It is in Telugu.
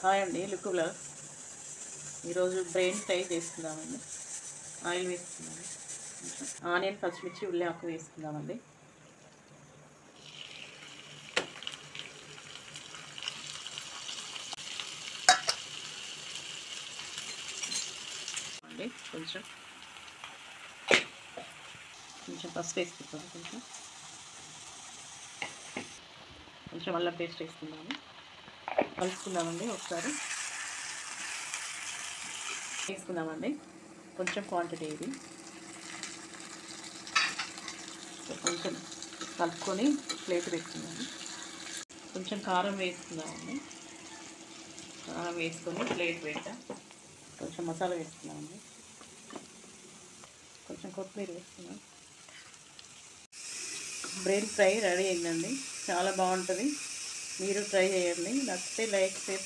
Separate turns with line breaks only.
హాయ్ అండి, లుక్ బ్లాగ్స్. ఈరోజు బ్రెయిన్ ఫ్రై చేసుకుందామండి. ఆయిల్ వేసుకుందాము, ఆనియన్, పచ్చిమిర్చి, ఉల్లిపాకు వేసుకుందామండి. అండి కొంచెం పసుపు వేసుకుంటాము, కొంచెం అల్లం పేస్ట్ వేసుకుందాము, కలుపుకుందామండి. ఒకసారి వేసుకుందామండి. కొంచెం క్వాంటిటీ ఇది కొంచెం కలుపుకొని ప్లేట్ పెట్టుకుందాము. కొంచెం కారం వేసుకుందామండి. కారం వేసుకొని ప్లేట్ పెట్టా. కొంచెం మసాలా వేసుకున్నామండి. కొంచెం కొత్తిమీర వేసుకున్నాం. బ్రెయిన్ ఫ్రై రెడీ అయిందండి. చాలా బాగుంటుంది. మీరు ట్రై చేయండి. నచ్చితే లైక్, షేర్,